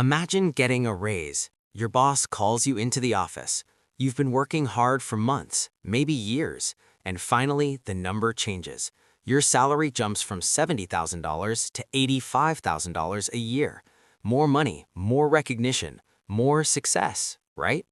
Imagine getting a raise. Your boss calls you into the office. You've been working hard for months, maybe years, and finally the number changes. Your salary jumps from $70,000 to $85,000 a year. More money, more recognition, more success, right?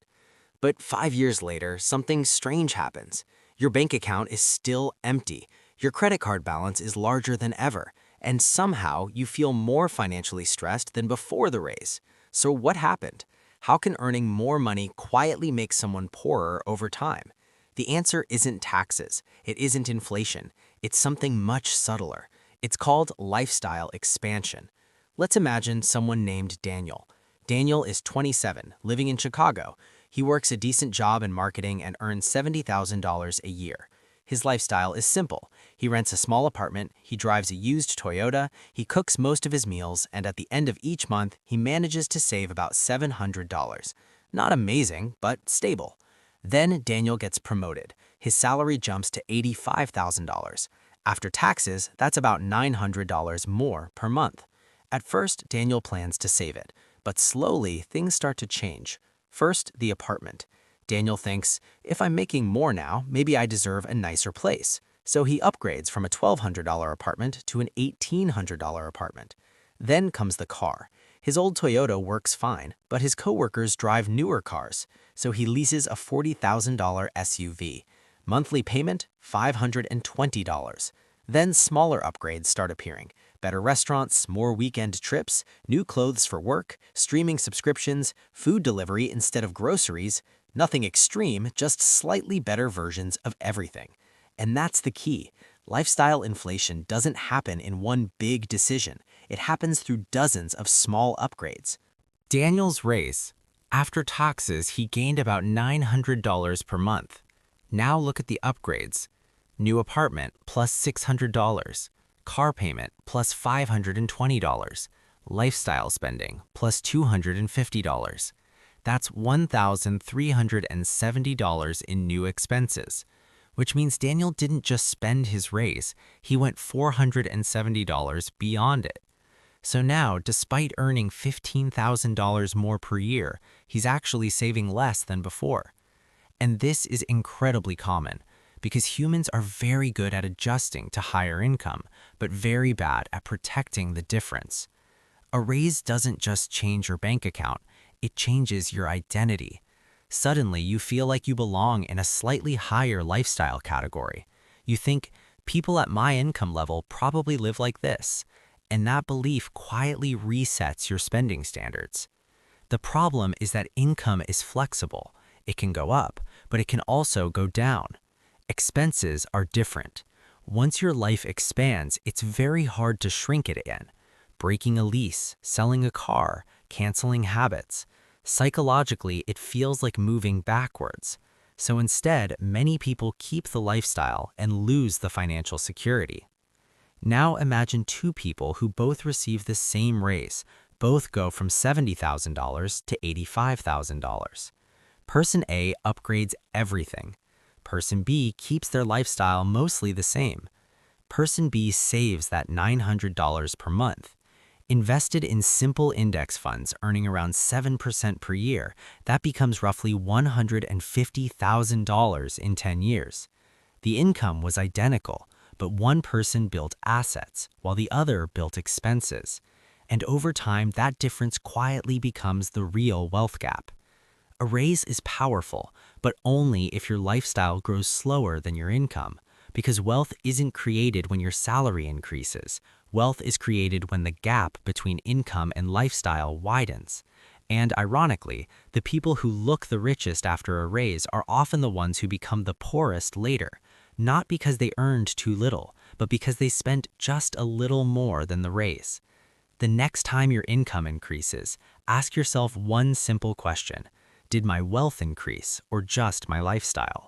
But 5 years later, something strange happens. Your bank account is still empty. Your credit card balance is larger than ever, and somehow you feel more financially stressed than before the raise. So what happened? How can earning more money quietly make someone poorer over time? The answer isn't taxes. It isn't inflation. It's something much subtler. It's called lifestyle expansion. Let's imagine someone named Daniel. Daniel is 27, living in Chicago. He works a decent job in marketing and earns $70,000 a year. His lifestyle is simple. He rents a small apartment, he drives a used Toyota, he cooks most of his meals, and at the end of each month, he manages to save about $700. Not amazing, but stable. Then Daniel gets promoted. His salary jumps to $85,000. After taxes, that's about $900 more per month. At first, Daniel plans to save it, but slowly things start to change. First, the apartment. Daniel thinks, if I'm making more now, maybe I deserve a nicer place. So he upgrades from a $1,200 apartment to an $1,800 apartment. Then comes the car. His old Toyota works fine, but his coworkers drive newer cars, so he leases a $40,000 SUV. Monthly payment, $520. Then smaller upgrades start appearing. Better restaurants, more weekend trips, new clothes for work, streaming subscriptions, food delivery instead of groceries. Nothing extreme, just slightly better versions of everything. And that's the key. Lifestyle inflation doesn't happen in one big decision. It happens through dozens of small upgrades. Daniel's raise. After taxes, he gained about $900 per month. Now look at the upgrades. New apartment plus $600. Car payment plus $520. Lifestyle spending plus $250. That's $1,370 in new expenses, which means Daniel didn't just spend his raise, he went $470 beyond it. So now, despite earning $15,000 more per year, he's actually saving less than before. And this is incredibly common, because humans are very good at adjusting to higher income, but very bad at protecting the difference. A raise doesn't just change your bank account, it changes your identity. Suddenly, you feel like you belong in a slightly higher lifestyle category. You think, people at my income level probably live like this, and that belief quietly resets your spending standards. The problem is that income is flexible. It can go up, but it can also go down. Expenses are different. Once your life expands, it's very hard to shrink it again. Breaking a lease, selling a car, canceling habits. Psychologically, it feels like moving backwards. So instead, many people keep the lifestyle and lose the financial security. Now imagine two people who both receive the same raise. Both go from $70,000 to $85,000. Person A upgrades everything. Person B keeps their lifestyle mostly the same. Person B saves that $900 per month. Invested in simple index funds earning around 7% per year, that becomes roughly $150,000 in 10 years. The income was identical, but one person built assets while the other built expenses. And over time, that difference quietly becomes the real wealth gap. A raise is powerful, but only if your lifestyle grows slower than your income, because wealth isn't created when your salary increases. Wealth is created when the gap between income and lifestyle widens. And ironically, the people who look the richest after a raise are often the ones who become the poorest later, not because they earned too little, but because they spent just a little more than the raise. The next time your income increases, ask yourself one simple question: did my wealth increase or just my lifestyle?